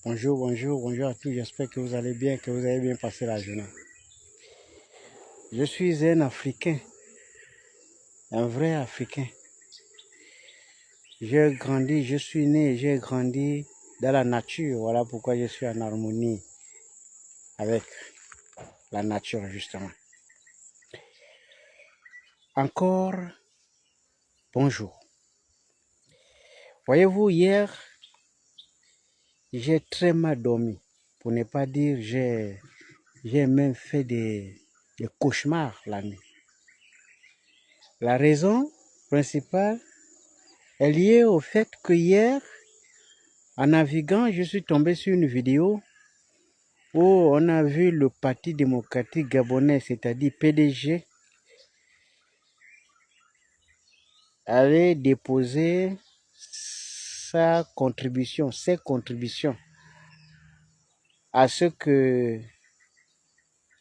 Bonjour à tous. J'espère que vous allez bien, que vous avez bien passé la journée. Je suis un Africain, un vrai Africain. Je suis né, j'ai grandi dans la nature. Voilà pourquoi je suis en harmonie avec la nature, justement. Encore, bonjour. Voyez-vous, hier, j'ai très mal dormi. Pour ne pas dire, j'ai même fait des cauchemars la nuit. La raison principale est liée au fait que hier, en naviguant, je suis tombé sur une vidéo où on a vu le Parti démocratique gabonais, c'est-à-dire PDG, aller déposer ses contributions à ce que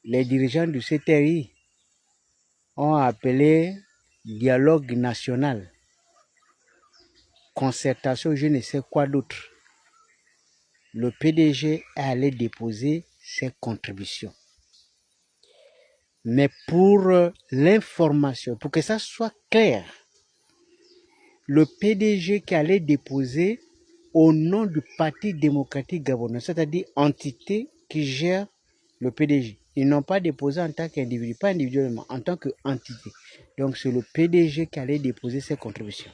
les dirigeants du CTI ont appelé dialogue national, concertation, je ne sais quoi d'autre. Le PDG est allé déposer ses contributions. Mais pour l'information, pour que ça soit clair, le PDG qui allait déposer au nom du Parti démocratique gabonais, c'est-à-dire entité qui gère le PDG. Ils n'ont pas déposé en tant qu'individu, pas individuellement, en tant qu'entité. Donc c'est le PDG qui allait déposer ses contributions.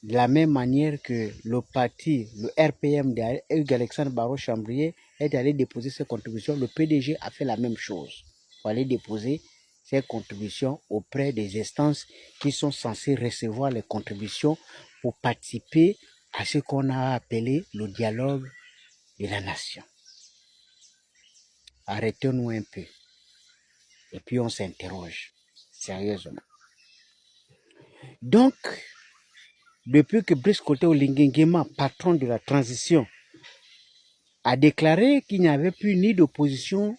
De la même manière que le parti, le RPM de Hugues Alexandre Barrot-Chambrier est allé déposer ses contributions, le PDG a fait la même chose. Pour aller déposer ses contributions auprès des instances qui sont censées recevoir les contributions pour participer à ce qu'on a appelé le dialogue de la nation. Arrêtons-nous un peu. Et puis on s'interroge sérieusement. Donc, depuis que Brice Koté Olingue Nguema, patron de la transition, a déclaré qu'il n'y avait plus ni d'opposition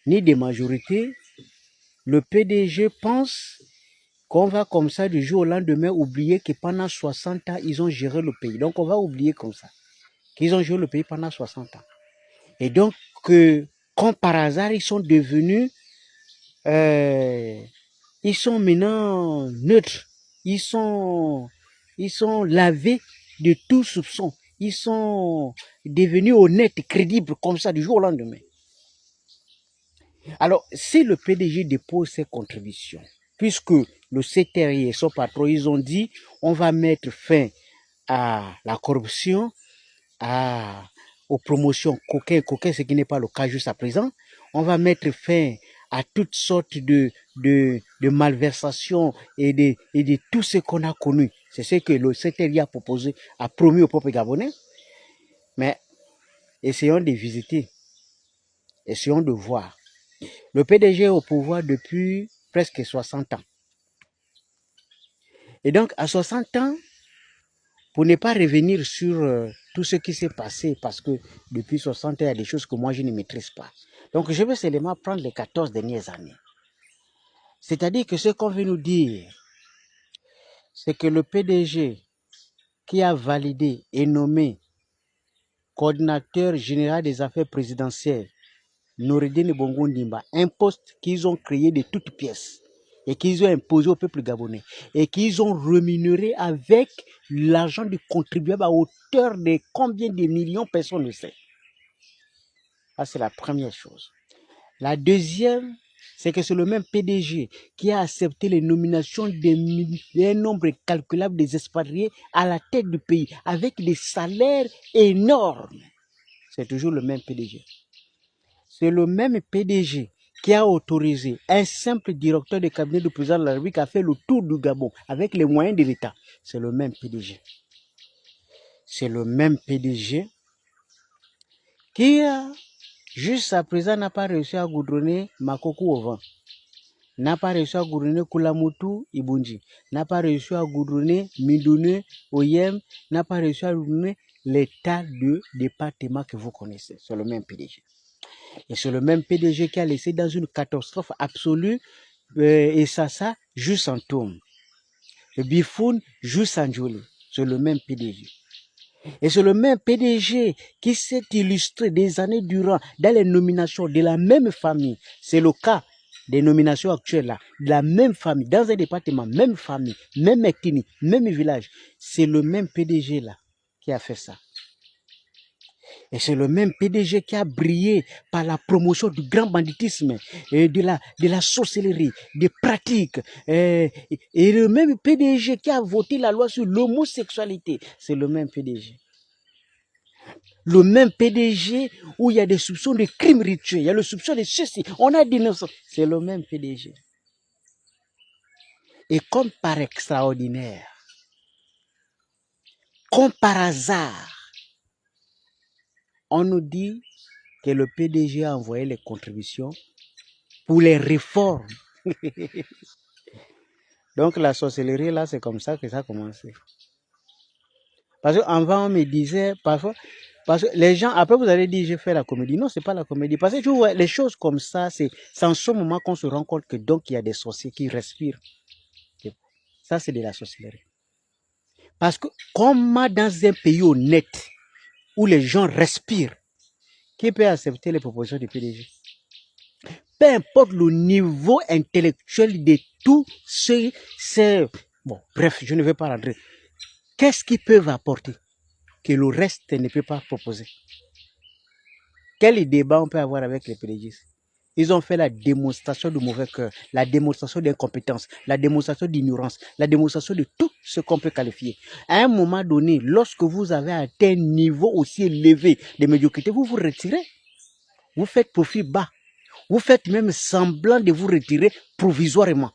ni de majorité, le PDG pense qu'on va comme ça du jour au lendemain oublier que pendant 60 ans, ils ont géré le pays. Donc on va oublier comme ça qu'ils ont géré le pays pendant 60 ans. Et donc, comme par hasard, ils sont devenus, ils sont maintenant neutres. Ils sont lavés de tout soupçon. Ils sont devenus honnêtes, crédibles comme ça du jour au lendemain. Alors, si le PDG dépose ses contributions, puisque le CTRI et son patron, ils ont dit, on va mettre fin à la corruption, aux promotions coquins, ce qui n'est pas le cas jusqu'à présent, on va mettre fin à toutes sortes de malversations et de tout ce qu'on a connu. C'est ce que le CTRI a proposé, a promis au peuple gabonais. Mais essayons de visiter, essayons de voir. Le PDG est au pouvoir depuis presque 60 ans. Et donc, à 60 ans, pour ne pas revenir sur tout ce qui s'est passé, parce que depuis 60 ans, il y a des choses que moi, je ne maîtrise pas. Donc, je vais seulement prendre les 14 dernières années. C'est-à-dire que ce qu'on veut nous dire, c'est que le PDG qui a validé et nommé coordinateur général des affaires présidentielles, Noureddine Bongo Ndimba, un poste qu'ils ont créé de toutes pièces et qu'ils ont imposé au peuple gabonais et qu'ils ont rémunéré avec l'argent du contribuable à hauteur de combien de millions, personne ne sait. Ça, c'est la première chose. La deuxième, c'est que c'est le même PDG qui a accepté les nominations d'un nombre incalculable des expatriés à la tête du pays avec des salaires énormes. C'est toujours le même PDG. C'est le même PDG qui a autorisé un simple directeur de cabinet du président de la République à faire le tour du Gabon avec les moyens de l'État. C'est le même PDG. C'est le même PDG qui, jusqu'à présent, n'a pas réussi à goudronner Makoko au vent. N'a pas réussi à goudronner Kulamutu Ibunji. N'a pas réussi à goudronner Midune Oyem. N'a pas réussi à goudronner l'état de département que vous connaissez. C'est le même PDG. Et c'est le même PDG qui a laissé dans une catastrophe absolue et ça juste en tombe. Le Bifoun juste en joli. C'est le même PDG. Et c'est le même PDG qui s'est illustré des années durant dans les nominations de la même famille. C'est le cas des nominations actuelles là, de la même famille, dans un département, même famille, même ethnie, même village. C'est le même PDG là qui a fait ça. Et c'est le même PDG qui a brillé par la promotion du grand banditisme, et de la sorcellerie, des pratiques. Et le même PDG qui a voté la loi sur l'homosexualité. C'est le même PDG. Le même PDG où il y a des soupçons de crimes rituels, il y a le soupçon de ceci, on a dénoncé. C'est le même PDG. Et comme par extraordinaire, comme par hasard, on nous dit que le PDG a envoyé les contributions pour les réformes. Donc la sorcellerie là, c'est comme ça que ça a commencé. Parce qu'avant, on me disait parfois, parce que les gens, après vous allez dire, j'ai fait la comédie. Non, c'est pas la comédie. Parce que tu vois, les choses comme ça, c'est en ce moment qu'on se rend compte que donc il y a des sorciers qui respirent. Ça, c'est de la sorcellerie. Parce que comment dans un pays honnête, où les gens respirent, qui peut accepter les propositions du PDG? Peu importe le niveau intellectuel de tous ceux, bon, bref, je ne vais pas rentrer. Qu'est-ce qu'ils peuvent apporter que le reste ne peut pas proposer? Quel débat on peut avoir avec les PDG? Ils ont fait la démonstration de mauvais cœur, la démonstration d'incompétence, la démonstration d'ignorance, la démonstration de tout ce qu'on peut qualifier. À un moment donné, lorsque vous avez atteint un niveau aussi élevé de médiocrité, vous vous retirez. Vous faites profil bas. Vous faites même semblant de vous retirer provisoirement.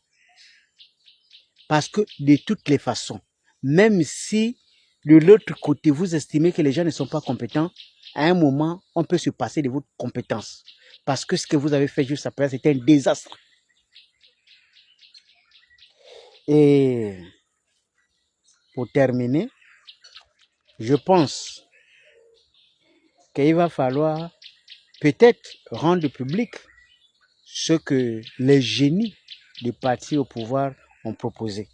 Parce que de toutes les façons, même si de l'autre côté, vous estimez que les gens ne sont pas compétents, à un moment, on peut se passer de votre compétence. Parce que ce que vous avez fait juste après, c'était un désastre. Et pour terminer, je pense qu'il va falloir peut-être rendre public ce que les génies du parti au pouvoir ont proposé.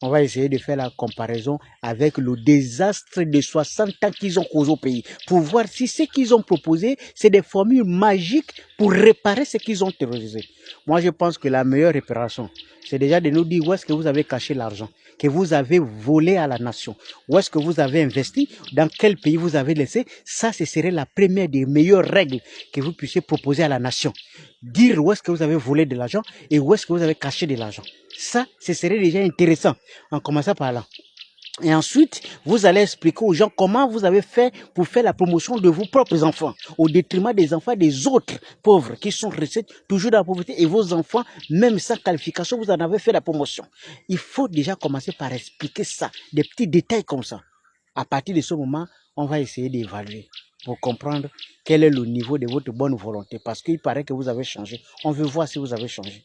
On va essayer de faire la comparaison avec le désastre de 60 ans qu'ils ont causé au pays, pour voir si ce qu'ils ont proposé, c'est des formules magiques pour réparer ce qu'ils ont terrorisé. Moi, je pense que la meilleure réparation, c'est déjà de nous dire où est-ce que vous avez caché l'argent, que vous avez volé à la nation, où est-ce que vous avez investi, dans quel pays vous avez laissé. Ça, ce serait la première des meilleures règles que vous puissiez proposer à la nation. Dire où est-ce que vous avez volé de l'argent et où est-ce que vous avez caché de l'argent. Ça, ce serait déjà intéressant en commençant par là. Et ensuite, vous allez expliquer aux gens comment vous avez fait pour faire la promotion de vos propres enfants, au détriment des enfants des autres pauvres qui sont restés toujours dans la pauvreté. Et vos enfants, même sans qualification, vous en avez fait la promotion. Il faut déjà commencer par expliquer ça, des petits détails comme ça. À partir de ce moment, on va essayer d'évaluer pour comprendre quel est le niveau de votre bonne volonté. Parce qu'il paraît que vous avez changé. On veut voir si vous avez changé.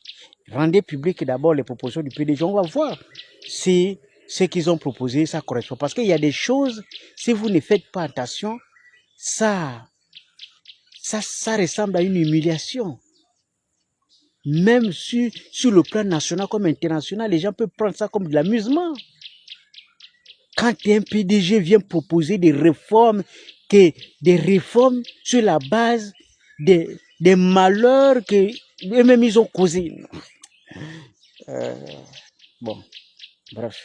Rendez public d'abord les propositions du PDG. On va voir si ce qu'ils ont proposé, ça correspond. Parce qu'il y a des choses, si vous ne faites pas attention, ça ressemble à une humiliation. Même sur le plan national comme international, les gens peuvent prendre ça comme de l'amusement. Quand un PDG vient proposer des réformes sur la base des malheurs que eux-mêmes ils ont causés. Bon, bref.